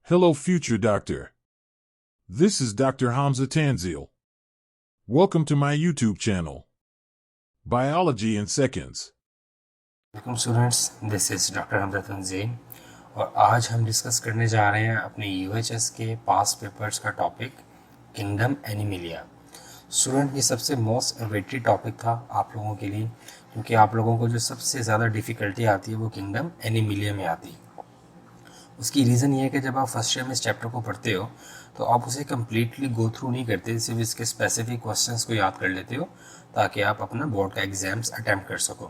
Hello, future doctor. This is Dr. Hamza Tanzil. Welcome to my YouTube channel, Biology in Seconds. Welcome students, this is doctor Hamza Tanzeem और आज हम discuss करने जा रहे हैं अपने यूएचएस के पास पेपर्स का टॉपिक किंगडम एनिमिलिया। स्टूडेंट, ये सबसे मोस्ट अवेटेड टॉपिक था आप लोगों के लिए, क्योंकि आप लोगों को जो सबसे ज़्यादा डिफ़िकल्टी आती है वो किंगडम एनिमिलिया में आती है। उसकी रीज़न ये है कि जब आप फर्स्ट ईयर में इस चैप्टर को पढ़ते हो तो आप उसे कम्प्लीटली गो थ्रू नहीं करते, सिर्फ इसके स्पेसिफिक क्वेश्चंस को याद कर लेते हो ताकि आप अपना बोर्ड का एग्ज़ाम्स अटैम्प्ट कर सको।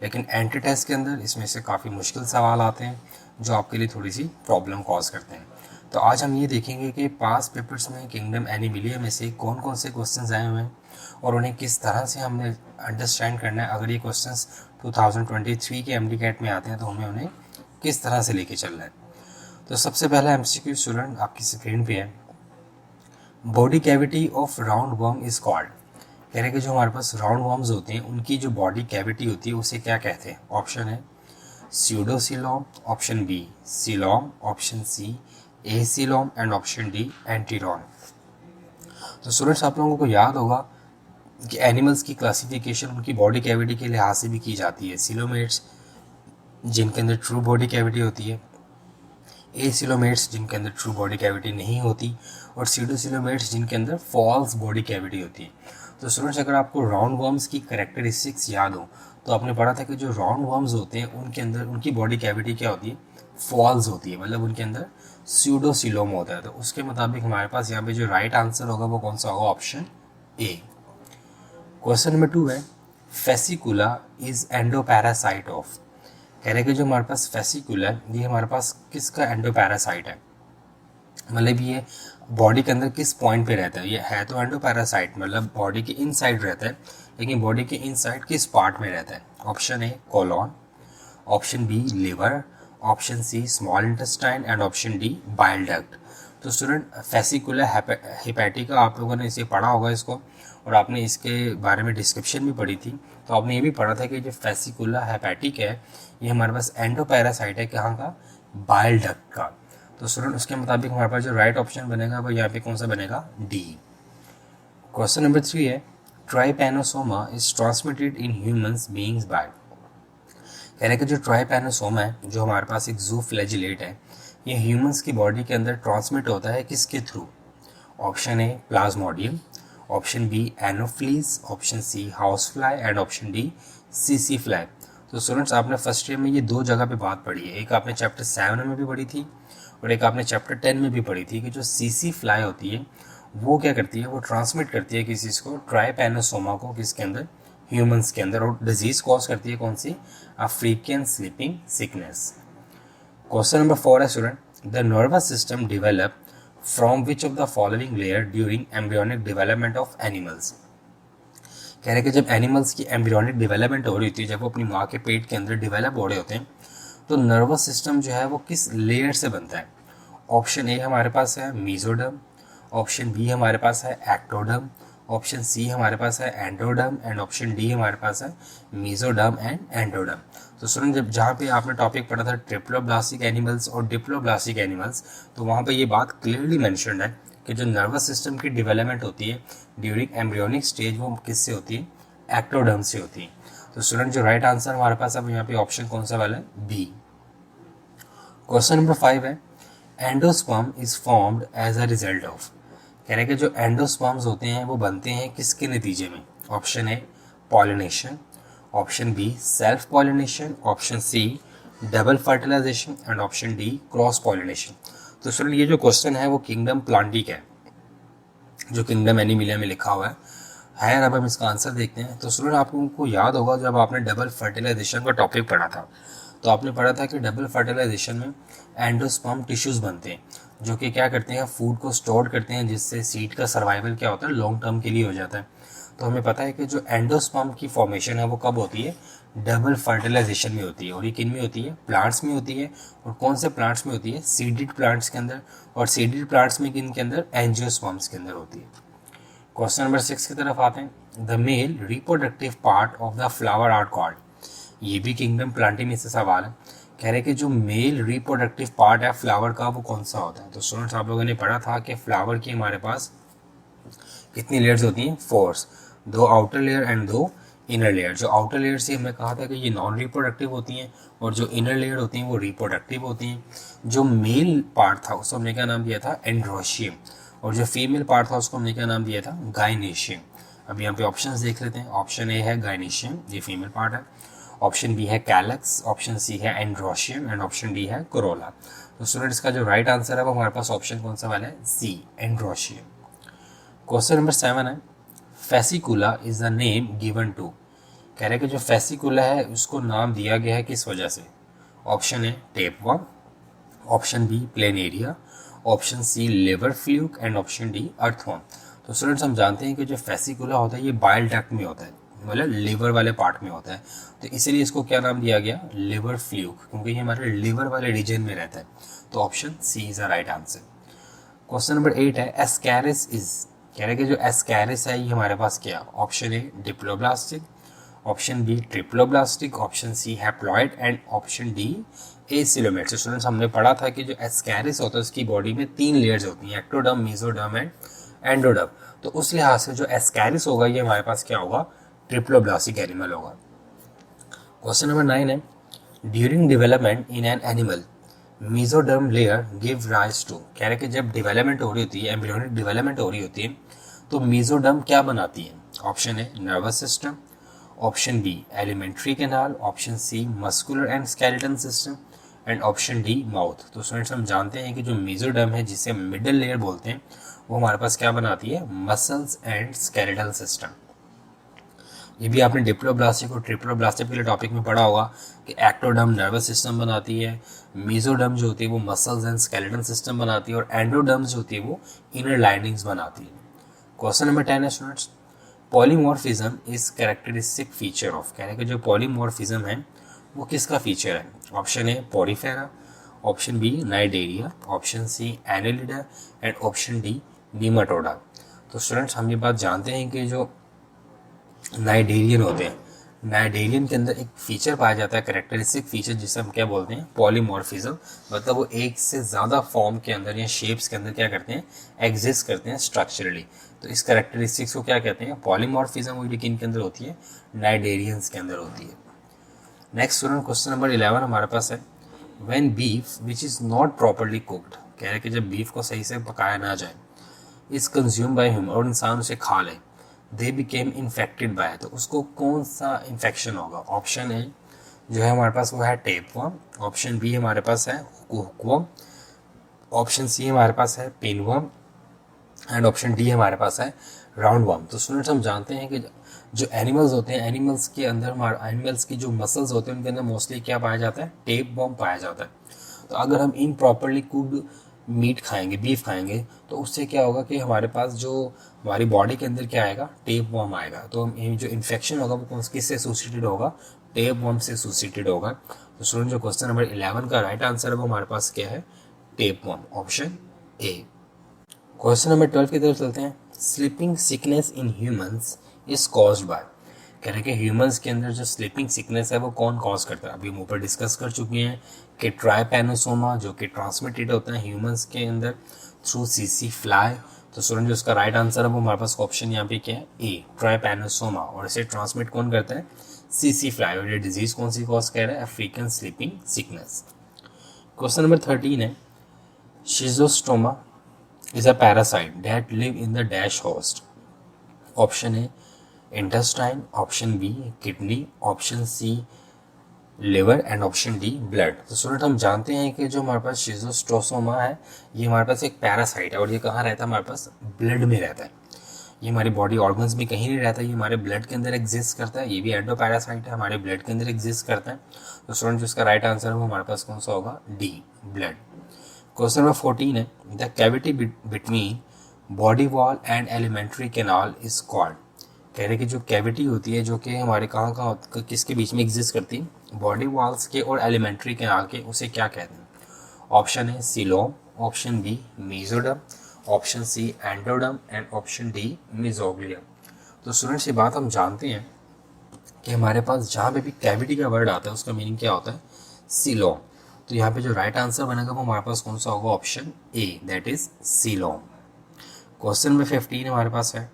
लेकिन एंट्री टेस्ट के अंदर इसमें से काफ़ी मुश्किल सवाल आते हैं जो आपके लिए थोड़ी सी प्रॉब्लम कॉज करते हैं। तो आज हम ये देखेंगे कि पास पेपर्स में किंगडम एनिमिलिया में से कौन कौन से क्वेश्चंस आए हुए हैं और उन्हें किस तरह से हमने अंडरस्टैंड करना है। अगर ये क्वेश्चंस 2023 के एमडी कैट में आते हैं तो हमें उन्हें किस तरह से लेके चलना है। तो सबसे पहला एमसीक्यू स्टूडेंट आपकी स्क्रीन पे है। Body cavity of round worm is called. कह रहे हैं कि जो हमारे पास राउंड वर्म्स होते हैं उनकी जो बॉडी कैविटी होती है उसे क्या कहते हैं। ऑप्शन है pseudocoelom, option B coelom, option C acoelom and option D enteron. तो स्टूडेंट्स, आप लोगों को याद होगा कि एनिमल्स की क्लासिफिकेशन उनकी बॉडी कैविटी के लिहाज से भी की जाती है। सीलोमेट्स जिनके अंदर ट्रू बॉडी कैविटी होती है, एसिलोमेट्स जिनके अंदर ट्रू बॉडी कैविटी नहीं होती, और सीडोसिलोमेट्स जिनके अंदर फॉल्स बॉडी कैविटी होती है। तो स्टूडेंट्स, अगर आपको राउंड वर्म्स की कैरेक्टरिस्टिक्स याद हो तो आपने पढ़ा था कि जो राउंड वर्म्स होते हैं उनके अंदर उनकी बॉडी कैविटी क्या होती है, फॉल्स होती है, मतलब उनके अंदर स्यूडोसिलोम होता है। तो उसके मुताबिक हमारे पास यहाँ पे जो राइट आंसर होगा वो कौन सा होगा, ऑप्शन ए। क्वेश्चन नंबर 2 है, फेसिकुला इज एंडोपैरासाइट ऑफ। कह रहे कि जो हमारे पास फेसिकुला है ये हमारे पास किसका एंडोपैरासाइट है, मतलब ये बॉडी के अंदर किस पॉइंट पे रहता है। ये है तो एंडोपैरासाइट, मतलब बॉडी के इनसाइड रहता है, लेकिन बॉडी के इनसाइड किस पार्ट में रहता है। Option A colon, option B liver, option C small intestine and option D bile duct. तो स्टूडेंट, फेसिकुला हेपेटिका आप लोगों ने इसे पढ़ा होगा इसको, और आपने इसके बारे में डिस्क्रिप्शन भी पढ़ी थी। तो आपने ये भी पढ़ा था कि जो फेसिकुला हेपेटिक है ये हमारे पास एंडोपैरासाइट है, कहाँ का, बाइल डक्ट का। तो स्टूडेंट, उसके मुताबिक हमारे पास जो राइट ऑप्शन बनेगा वो यहाँ पे कौन सा बनेगा, डी। क्वेश्चन नंबर 3 है, trypanosoma is transmitted in humans beings by. कह रहे कि जो ट्राइपैनोसोमा है जो हमारे पास एक ज़ूफ्लैजिलेट है, ये ह्यूमंस की बॉडी के अंदर ट्रांसमिट होता है किसके थ्रू। Option A plasmodium, option B anopheles, option C house fly and option D सीसी फ्लाई। तो स्टूडेंट्स, आपने फर्स्ट ईयर में ये दो जगह पे बात पढ़ी है, एक आपने चैप्टर 7 में भी पढ़ी थी और एक आपने चैप्टर 10 में भी पढ़ी थी कि जो सीसी फ्लाई होती है वो क्या करती है, वो ट्रांसमिट करती है किसी चीज़ को, ट्राइपैनोसोमा को, किसके अंदर, ह्यूमंस के अंदर, और डिजीज कॉज करती है कौन सी, African sleeping sickness. Question number 4 है student, the nervous system develop from which of the following layer during embryonic development of animals. कह रहे कि जब एनिमल्स की एम्ब्रियोनिक डेवलपमेंट हो रही होती है, जब वो अपनी माँ के पेट के अंदर डेवलप हो रहे होते हैं, तो नर्वस सिस्टम जो है वो किस लेयर से बनता है। ऑप्शन ए हमारे पास है मीजोडर्म, ऑप्शन बी हमारे पास है एक्टोडर्म, ऑप्शन सी हमारे पास है एंडोडर्म एंड ऑप्शन डी हमारे पास है मीजोडर्म एंड एंडोडर्म। तो स्टूडेंट, जब जहाँ पे आपने टॉपिक पढ़ा था ट्रिप्लोब्लास्टिक एनिमल्स और डिप्लोब्लास्टिक एनिमल्स, तो वहाँ पे ये बात क्लियरली मेंशन्ड है कि जो नर्वस सिस्टम की डेवलपमेंट होती है ड्यूरिंग एम्ब्रियोनिक स्टेज वो किससे होती है, एक्टोडर्म से होती है। तो स्टूडेंट, जो राइट आंसर हमारे पास अब यहाँ पे ऑप्शन कौन सा वाला है, बी। क्वेश्चन नंबर 5 है, endosperm is formed as a result of. कह रहे हैं कि जो एंडोस्पर्म्स होते हैं वो बनते हैं किसके नतीजे में। Option A pollination, option B self pollination, option C double fertilisation and option D cross pollination. तो स्टूडेंट, ये जो क्वेश्चन है वो किंगडम प्लांटी का है, जो किंगडम एनिमिलिया में लिखा हुआ है। अब हम इसका आंसर देखते हैं। तो स्टूडेंट, आपको याद होगा जब आपने डबल फर्टिलाइजेशन का टॉपिक पढ़ा था तो आपने पढ़ा था कि डबल फर्टिलाइजेशन में एंडोस्पर्म टिश्यूज़ बनते हैं जो कि क्या करते हैं, फूड को स्टोर करते हैं, जिससे सीड का सर्वाइवल क्या होता है, लॉन्ग टर्म के लिए हो जाता है। तो हमें पता है कि जो एंडोस्पर्म की फॉर्मेशन है वो कब होती है, डबल फर्टिलाइजेशन में होती है। और ये किन में होती है, प्लांट्स में होती है। और कौन से प्लांट्स में होती है, सीडेड प्लांट्स के अंदर, और सीडेड प्लांट्स में किन के अंदर, एंजियोस्पर्म्स के अंदर होती है। क्वेश्चन नंबर 6 की तरफ आते हैं। The male reproductive part of the flower are called. ये भी किंगडम प्लांटी में से सवाल है। कह रहे कि जो मेल रिप्रोडक्टिव पार्ट है फ्लावर का वो कौन सा होता है। तो स्टूडेंट्स आप लोगों ने पढ़ा था कि फ्लावर की हमारे पास कितनी लेयर्स होती हैं, 4, 2 outer layer and 2 inner layer. जो आउटर लेयर से हमने कहा था कि ये नॉन रिप्रोडक्टिव होती हैं और जो इनर लेयर होती हैं वो रिप्रोडक्टिव होती हैं। जो मेल पार्ट था उसको हमने क्या नाम दिया था, एंड्रोशियम, और जो फीमेल पार्ट था उसको हमने क्या नाम दिया था, गाइनेशियम। अभी यहाँ पे ऑप्शंस देख लेते हैं। ऑप्शन ए है गाइनेशियम, ये फीमेल पार्ट है। ऑप्शन बी है कैलक्स, ऑप्शन सी है एंड्रोशियम एंड ऑप्शन डी है कोरोला। तो स्टूडेंट्स का जो राइट आंसर है वो हमारे पास ऑप्शन कौन सा वाला है, सी, एंड्रोशियम। क्वेश्चन नंबर 7 है, fasciola is the name given to. कह रहे हैं कि जो फेसिकुला है उसको नाम दिया गया है किस वजह से। Option A tapeworm, option B planaria, option C liver fluke and option D earthworm. तो स्टूडेंट्स हम जानते हैं कि जो फेसिकुला होता है ये बाइल डक्ट में होता है, मतलब लिवर वाले पार्ट में होता है, तो इसीलिए इसको क्या नाम दिया गया, लिवर फ्लूक, क्योंकि ये हमारे लिवर वाले रीजन में रहता है। तो option C is the right answer. Question number 8 है, एस्कैरिस इज। कह रहे हैं कि जो एस्कैरिस है ये हमारे पास क्या, option A diploblastic, option B triploblastic, option C haploid and option D acoelomate. तो स्टूडेंट्स हमने पढ़ा था कि जो एस्कैरिस होता है उसकी बॉडी में 3 लेयर्स होती हैं, एक्टोडर्म, मेसोडर्म एंड एंडोडर्म। तो उस लिहाज से जो एस्कैरिस होगा ये हमारे पास क्या होगा, ट्रिप्लोब्लास्टिक एनिमल होगा। क्वेश्चन नंबर 9 है, during development in an animal mesoderm layer give rise to. कह रहे कि जब डेवलपमेंट हो रही होती है, एम्ब्रियोनिक डेवलपमेंट हो रही होती है, तो मेसोडर्म क्या बनाती है। Option A nervous system, option B alimentary canal, option C muscular and skeleton system and option D mouth. तो स्टूडेंट्स हम जानते हैं कि जो मेसोडर्म है जिसे मिडल लेयर बोलते हैं वो हमारे पास क्या बनाती है, मसल्स एंड स्केलेटल सिस्टम। ये भी आपने डिप्लोब्लास्टिक और ट्रिप्लोब्लास्टिक के लिए टॉपिक में पढ़ा होगा कि एक्टोडर्म नर्वस सिस्टम बनाती है, मेसोडर्म जो होती है वो मसल्स एंड स्केलेटन सिस्टम बनाती है और एंडोडर्म जो होती है वो इनर लाइनिंग्स बनाती है। क्वेश्चन नंबर 10 है students, polymorphism is characteristic feature of. कह रहे हैं कि जो पॉलीमॉर्फिज्म है वो किसका फीचर है। Option A porifera, option B cnidaria, option C annelida and option D nematoda. तो स्टूडेंट्स हम ये बात जानते हैं कि जो नाइडेरियन होते हैं, नाइडेरियन के अंदर एक फीचर पाया जाता है, कैरेक्टरिस्टिक फीचर, जिसे हम क्या बोलते हैं, पॉलीमॉर्फिज्म। मतलब वो एक से ज़्यादा फॉर्म के अंदर या शेप्स के अंदर क्या करते हैं, एग्जिस्ट करते हैं स्ट्रक्चरली। तो इस कैरेक्टरिस्टिक्स को क्या कहते हैं, पॉलीमॉर्फिज्म। वो किन के अंदर होती है, नाइडेरियंस के अंदर होती है। नेक्स्ट स्टूडेंट क्वेश्चन नंबर 11 हमारे पास है, when beef which is not properly cooked. कह रहे हैं कि जब बीफ को सही से पकाया ना जाए, इज कंज्यूम बाय ह्यूमन, और इंसान उसे खा ले, दे बिकेम इन्फेक्टेड बाय, तो उसको कौन सा इन्फेक्शन होगा। ऑप्शन ए जो है हमारे पास वो है टेपवर्म, ऑप्शन बी हमारे पास है हुकवर्म, ऑप्शन सी हमारे पास है पिनवर्म एंड ऑप्शन डी हमारे पास है राउंडवर्म। तो स्टूडेंट्स हम जानते हैं कि जो एनिमल्स होते हैं, एनिमल्स के अंदर एनिमल्स की जो मसल्स होते हैं उनके अंदर मोस्टली क्या पाया जाता है, टेपवर्म पाया जाता है। तो अगर हम इम्प्रॉपरली कुक्ड मीट खाएंगे, बीफ खाएंगे, तो उससे क्या होगा कि हमारे पास जो हमारी बॉडी के अंदर क्या आएगा, टेपवर्म आएगा। तो जो इन्फेक्शन होगा वो किससे एसोसिएटेड होगा, टेपवर्म से एसोसिएटेड होगा। तो स्टूडेंट जो क्वेश्चन नंबर 11 का राइट आंसर है वो हमारे पास क्या है, tapeworm, option A. Question number 12 की तरफ चलते हैं, sleeping sickness in humans is caused by. कह रहे हैं कि ह्यूमंस के अंदर जो स्लीपिंग सिकनेस है वो कौन कॉज करता है। अभी हम ऊपर डिस्कस कर चुके हैं कि ट्राइपैनोसोमा जो कि ट्रांसमिटेड होता है ह्यूमंस के अंदर थ्रू सीसी फ्लाई। तो स्टूडेंट जो उसका राइट आंसर है वो हमारे पास ऑप्शन यहाँ पे क्या है, ए, ट्राइपैनोसोमा, और इसे ट्रांसमिट कौन करता है, सीसी फ्लाई। और ये डिजीज कौन सी कॉज कर रहा है, African sleeping sickness. Question number 13 है, schistosoma is a parasite that live in the dash host. Option A intestine, option B kidney, option C liver and option D blood. तो student हम जानते हैं कि जो हमारे पास शिजोस्टोसोमा है ये हमारे पास एक पैरासाइट है और ये कहाँ रहता है, हमारे पास ब्लड में रहता है। ये हमारी बॉडी ऑर्गन्स में कहीं नहीं रहता, ये हमारे ब्लड के अंदर एग्जिस्ट करता है। ये भी एंडो पैरासाइट है, हमारे ब्लड के अंदर एग्जिस्ट करता है। तो स्टूडेंट जिसका राइट आंसर है वो हमारे पास कौन सा होगा, डी, ब्लड। क्वेश्चन नंबर 14 है, the cavity between body wall and alimentary canal is called. कह रहे कि जो कैविटी होती है जो कि हमारे कहाँ किसके बीच में एग्जिस्ट करती है, बॉडी वॉल्स के और एलिमेंट्री कैनाल के, उसे क्या कहते हैं। ऑप्शन है coelom, option B mesoderm, option C endoderm and option D mesoglea. तो स्टूडेंट्स ये बात हम जानते हैं कि हमारे पास जहाँ पे भी कैविटी का वर्ड आता है उसका मीनिंग क्या होता है, सीलोम। तो यहाँ पे जो राइट आंसर बनेगा वो हमारे पास कौन सा होगा, option A, that is coelom. Question number 15 हमारे पास है,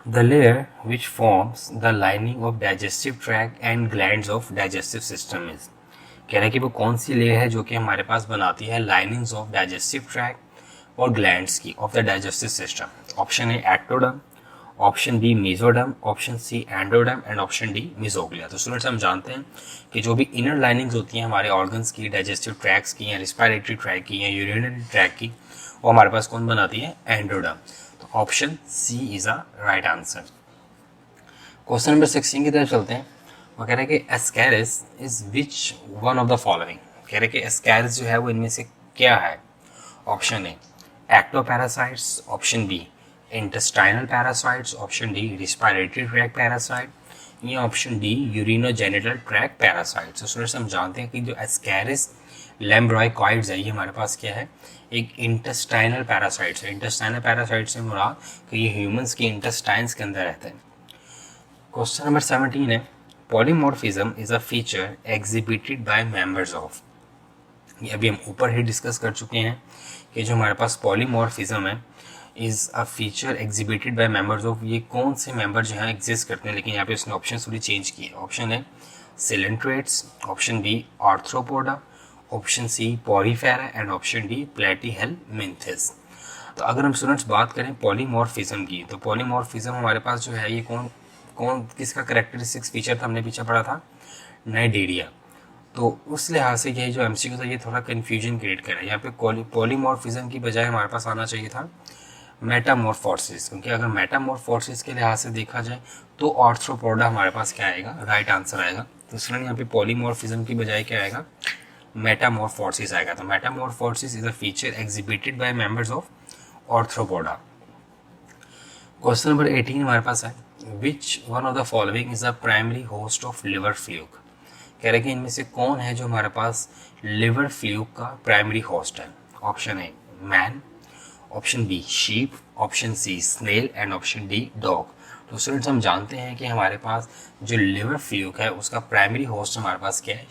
the layer which forms the lining of digestive track and glands of digestive system is. कह रहा है कि वो कौन सी लेयर है जो कि हमारे पास बनाती है लाइनिंग्स ऑफ डाइजेस्टिव ट्रैक और ग्लैंड्स की of the digestive system. Option A ectoderm, option B mesoderm, option C endoderm and option D mesoglea. तो स्टूडेंट्स हम जानते हैं कि जो भी इनर लाइनिंग्स होती हैं हमारे ऑर्गन्स की, डाइजेस्टिव ट्रैक्स की या रिस्पायरेटरी ट्रैक की या यूरिनरी ट्रैक की, वो हमारे पास कौन बनाती है, एंडोडर्म। तो option C is a right answer. Question number 16 की तरफ चलते हैं। वो कह रहे हैं कि Ascaris is which one of the following. कह रहे हैं कि एस्कैरिस जो है वो इनमें से क्या है। Option A ectoparasites, option B intestinal parasites, option D respiratory tract parasite या option D urinogenital tract parasite. तो स्टूडेंट्स हम जानते हैं कि जो एस्कैरिस लैम्ब्राइकॉइड्स है ये हमारे पास क्या है, एक इंटेस्टाइनल पैरासाइट्स है। इंटेस्टाइनल पैरासाइट से मुराद कि ये ह्यूमंस की इंटेस्टाइन्स के अंदर रहते हैं। क्वेश्चन नंबर 17 है, polymorphism is a feature exhibited by members of. ये अभी हम ऊपर ही डिस्कस कर चुके हैं कि जो हमारे पास पॉलीमॉर्फिज्म है is a feature exhibited by members of, ये कौन से मेंबर जो हैं एग्जिस्ट करते हैं, लेकिन यहाँ पे उसने ऑप्शन थोड़ी चेंज की है। ऑप्शन है coelenterates, option B arthropoda, option C porifera and option D platyhelminthes. तो अगर हम स्टूडेंट्स बात करें पॉलीमॉर्फिज्म की, तो पॉलीमॉर्फिज्म हमारे पास जो है ये कौन किसका करेक्टरिस्टिक्स फीचर था, हमने पीछे पढ़ा था नाइडेरिया। तो उस लिहाज से ये जो एमसीक्यू था ये थोड़ा कन्फ्यूजन क्रिएट कर रहा है। यहाँ पे पॉलीमॉर्फिज्म की बजाय हमारे पास आना चाहिए था मेटामॉर्फोसिस, क्योंकि अगर मेटामॉर्फोसिस के लिहाज से देखा जाए तो आर्थ्रोपोडा हमारे पास क्या आएगा, राइट आंसर आएगा। तो इसलिए यहाँ पे पॉलीमॉर्फिज्म की बजाय क्या आएगा, मेटामॉर्फोसिस आएगा। तो Metamorphosis is a feature exhibited by members of arthropoda. Question number 18 हमारे पास है, which one of the following is a primary host of liver fluke. कह रहे हैं कि इनमें से कौन है जो हमारे पास लिवर फ्लूक का प्राइमरी होस्ट है। Option A man, option B sheep, option C snail and option D dog. तो स्टूडेंट्स हम जानते हैं कि हमारे पास जो लिवर फ्लूक है उसका प्राइमरी होस्ट हमारे पास क्या है,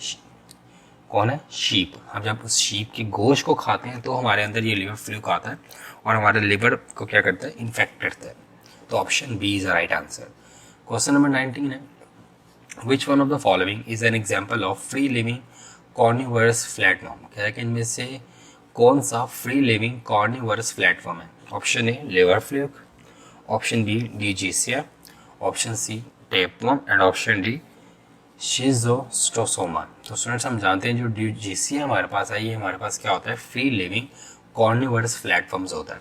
कौन है, शीप। हम जब उस शीप की गोश्त को खाते हैं तो हमारे अंदर ये लिवर फ्लूक आता है और हमारे लिवर को क्या करता है, इन्फेक्ट करता है। तो option B is the right answer. Question number 19 है, which one of the following is an example of free living carnivorous flatworm. कह रहा है कि इनमें से कौन सा फ्री लिविंग कॉर्निवरस प्लेटफॉर्म है। Option A liver fluke, option B dugesia, option C tapeworm and option D schistosoma. तो स्टूडेंट्स हम जानते हैं जो डिजीसिया हमारे पास है ये हमारे पास क्या होता है, फ्री लिविंग कॉर्निवरस प्लेटफॉर्म्स होता है।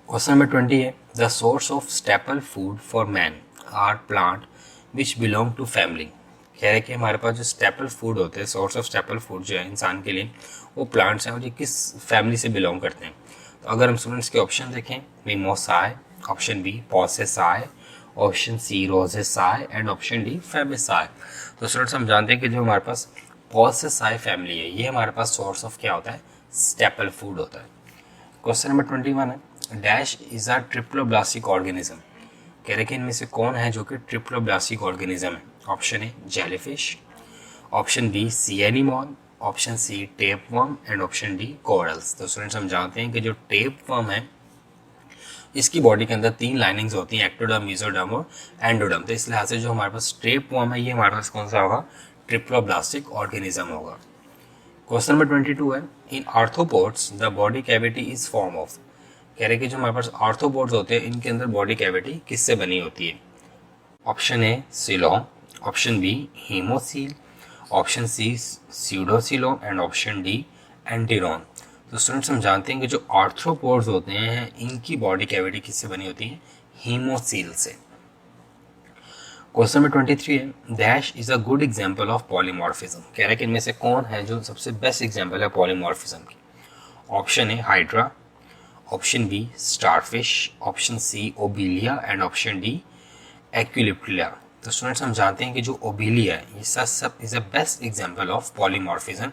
क्वेश्चन नंबर 20 है, the source of staple food for man are plant which belong to family. कह रहे हैं कि हमारे पास जो स्टेपल फूड होते हैं, सोर्स ऑफ स्टेपल फूड जो है इंसान के लिए, वो प्लांट्स हैं और ये किस फैमिली से बिलोंग करते हैं। तो अगर हम स्टूडेंट्स के ऑप्शन देखें, mimosaceae, option B poaceae, option C rosaceae and option D fabaceae. तो स्टूडेंट्स हम जानते हैं कि जो हमारे पास पॉसेसाए फैमिली है ये हमारे पास सोर्स ऑफ क्या होता है, स्टेपल फूड होता है। क्वेश्चन नंबर 21 है, dash is a triploblastic organism. कह रहे कि इनमें से कौन है जो कि ट्रिप्लोब्लास्टिक ऑर्गेनिज्म है। Option A jellyfish, option B sea anemone, option C tapeworm and option D corals. तो स्टूडेंट्स हम जानते हैं कि जो टेपवर्म है इसकी बॉडी के अंदर 3 लाइनिंग्स होती हैं, एक्टोडर्म, मेसोडर्म और एंडोडर्म। तो इस लिहाज से जो हमारे पास टेपवर्म है ये हमारे पास कौन सा होगा, ट्रिप्लोब्लास्टिक ऑर्गेनिज्म होगा। क्वेश्चन नंबर 22 है, इन arthropods the body cavity is form of. कह रहे कि जो हमारे पास आर्थ्रोपोड्स होते हैं इनके अंदर बॉडी कैविटी किससे बनी होती है। Option A coelom, option B haemocoel, option C pseudocoelom and option D enteron. तो स्टूडेंट्स हम जानते हैं कि जो आर्थ्रोपोड्स होते हैं इनकी बॉडी कैविटी किससे बनी होती है, हीमोसील से। क्वेश्चन नंबर 23 है, dash is a good example of polymorphism. कह रहे हैं कि इनमें से कौन है जो सबसे बेस्ट एग्जांपल है पॉलीमॉर्फिज्म की। Option A hydra, option B starfish, option C obelia and option D equiliptia. तो स्टूडेंट्स हम जानते हैं कि जो ओबिलिया है ये सब is a best example of polymorphism.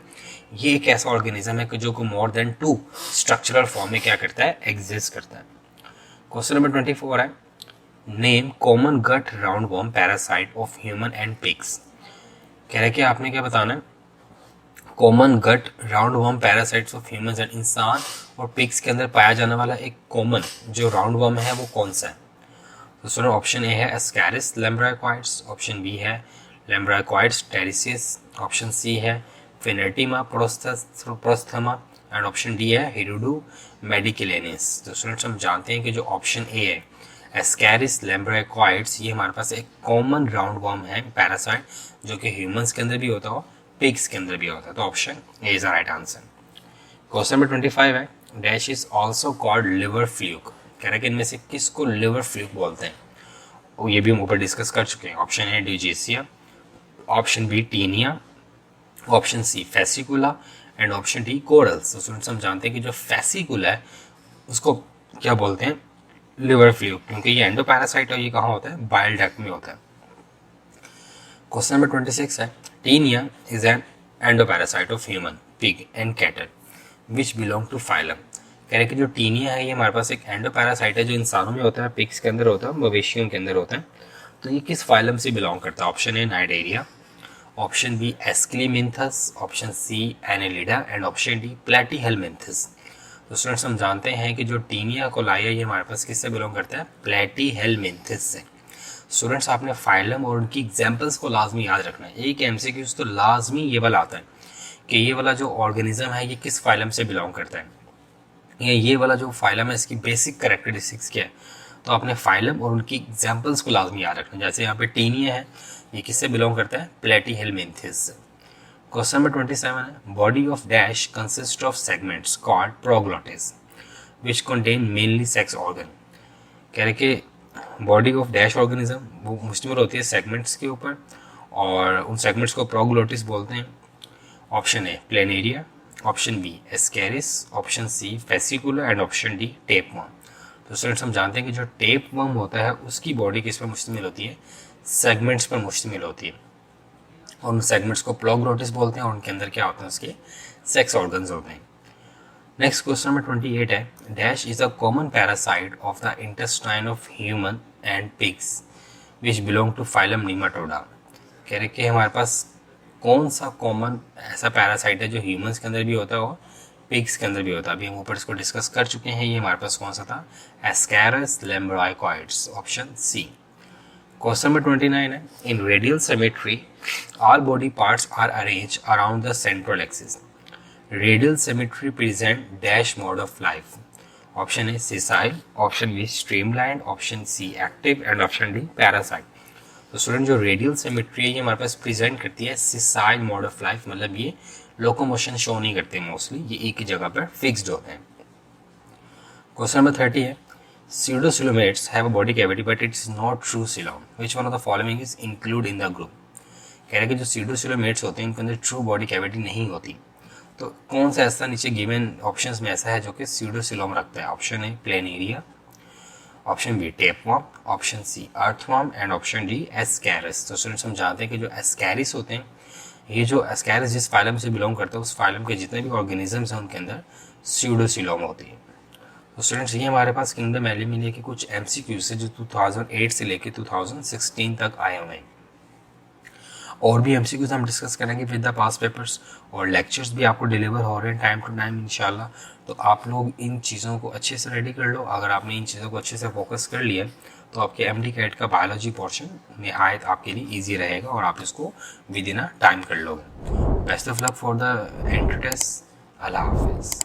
ये एक ऐसा ऑर्गेनिज्म है कि जो को मोर देन 2 स्ट्रक्चरल फॉर्म में क्या करता है, एग्जिस्ट करता है। क्वेश्चन नंबर 24 है, name common gut roundworm parasite of human and pigs. कह रहे कि आपने क्या बताना है, common gut round worm parasites of humans and इंसान और पिग्स के अंदर पाया जाने वाला एक कॉमन जो राउंड वर्म है वो कौन सा है? तो सुनो, ऑप्शन ए है एस्कैरिस लैम्ब्रायोकॉइड्स, ऑप्शन बी है लैम्ब्रायोकॉइड्स टेरिसियस, ऑप्शन सी है फेनेटिमा प्रोस्थमा एंड ऑप्शन डी है हिरुडू मेडिकिलेनिस। तो स्टूडेंट्स हम जानते हैं कि जो ऑप्शन ए है एस्कैरिस लैम्ब्रायोकॉइड्स ये हमारे पास एक कॉमन राउंड वर्म है पैरासाइट जो कि ह्यूमंस के अंदर भी होता हो, पिग्स के अंदर भी होता है। तो option A is the right answer. Question number 25 है dash is also called liver fluke. कह रहा है कि इनमें से किसको लिवर फ्लूक बोलते हैं? और ये भी हम ऊपर डिस्कस कर चुके हैं। Option A dugesia, option B taenia, option C fasciola and option D corals. तो स्टूडेंट्स हम जानते हैं कि जो फेसिकुला है उसको क्या बोलते हैं? लिवर फ्लूक, क्योंकि ये एंडोपैरासाइट है। ये कहाँ होता है? बाइल डक्ट में होता है। क्वेश्चन नंबर 26 है Taenia is an endoparasite of human, pig and cattle which belong to phylum. कह रहे कि जो टीनिया है ये हमारे पास एक एंडोपैरासाइट है जो इंसानों में होता है, पिग्स के अंदर होता है, मवेशियों के अंदर होता है। तो ये किस फाइलम से बिलोंग करता है? Option A cnidaria, option B aschelminthes, option C annelida and option D platyhelminthes. तो स्टूडेंट्स हम जानते हैं कि जो टीनिया कोलाया ये हमारे पास किससे बिलोंग करता है? प्लेटीहेलमिंथस से। स्टूडेंट्स आपने फाइलम और उनकी एग्जाम्पल्स को लाजमी याद रखना है। एक एमसीक्यूज तो लाजमी ये वाला आता है कि ये वाला जो ऑर्गेनिज्म है ये किस फाइलम से बिलोंग करता है, ये वाला जो फाइलम है इसकी बेसिक कैरेक्टरिस्टिक्स क्या है। तो आपने फाइलम और उनकी एग्जाम्पल्स को लाजमी याद रखना है। जैसे यहाँ पे टीनिया है, ये किससे बिलोंग करता है? प्लेटीहेलमिंथस से। क्वेश्चन नंबर 27 है body of dash consist of segments called प्रोग्लोटिस which contain mainly sex organ. कह रहे कि बॉडी ऑफ डैश ऑर्गेनिज्म वो मुश्तमिल होती है सेगमेंट्स के ऊपर और उन सेगमेंट्स को प्रोग्लोटिस बोलते हैं। Option A planaria, option B ascaris, option C fasciola and option D tapeworm. तो स्टूडेंट्स हम जानते हैं कि जो टेपवर्म होता है उसकी बॉडी किस पर मुश्तमिल होती है? सेगमेंट्स पर मुश्तमिल होती है और उन सेगमेंट्स को प्रोग्लोटिस बोलते हैं और उनके अंदर क्या होते हैं? उसके सेक्स ऑर्गन्स होते हैं। नेक्स्ट क्वेश्चन नंबर 28 है dash is a common parasite of the intestine of human and pigs which belong to phylum Nematoda. कह रहे कि हमारे पास कौन सा कॉमन ऐसा पैरासाइट है जो ह्यूमंस के अंदर भी होता है और पिग्स के अंदर भी होता है? अभी हम ऊपर इसको डिस्कस कर चुके हैं। ये हमारे पास कौन सा था? Ascaris lumbricoides, option C. Question number 29 है in radial symmetry all body parts are arranged around the central axis. Radial symmetry present dash mode of life. Option A sessile, option B streamlined, option C active and option D parasite. तो student जो radial symmetry है ये हमारे पास present करती है sessile mode of life, मतलब ये locomotion show नहीं करते मोस्टली, ये एक ही जगह पर फिक्स्ड होते हैं। क्वेश्चन नंबर 30 है pseudocoelomates have a body cavity but it is not true coelom. Which one of the following is include in the group? कह रहे हैं कि जो pseudocoelomates होते हैं इनके अंदर ट्रू बॉडी कैविटी नहीं होती। तो कौन सा ऐसा नीचे गिवन ऑप्शंस में ऐसा है जो कि pseudocoelom रखता है? Option A planaria, option B tapeworm, option C earthworm and option D Ascaris. तो स्टूडेंट्स हम जानते हैं कि जो एस्कैरिस होते हैं, ये जो एस्कैरिस जिस फाइलम से बिलोंग करता है उस फाइलम के जितने भी ऑर्गेनिजम्स हैं उनके अंदर pseudocoelom होती है। तो स्टूडेंट्स ये हमारे पास किंगडम एनिमिलिया के कुछ एमसीक्यूज है जो 2008 से लेके 2016 तक आए हुए हैं। और भी एमसीक्यूज हम डिस्कस करेंगे विद द पास पेपर्स और लेक्चर्स भी आपको डिलीवर हो रहे हैं टाइम टू टाइम इंशाल्लाह। तो आप लोग इन चीज़ों को अच्छे से रेडी कर लो। अगर आपने इन चीज़ों को अच्छे से फोकस कर लिया तो आपके एमडी कैट का बायोलॉजी पोर्शन में आयत आपके लिए ईजी रहेगा और आप इसको विद इन अ टाइम कर लोगे। Best of luck for the entry test. Allah हाफिज़।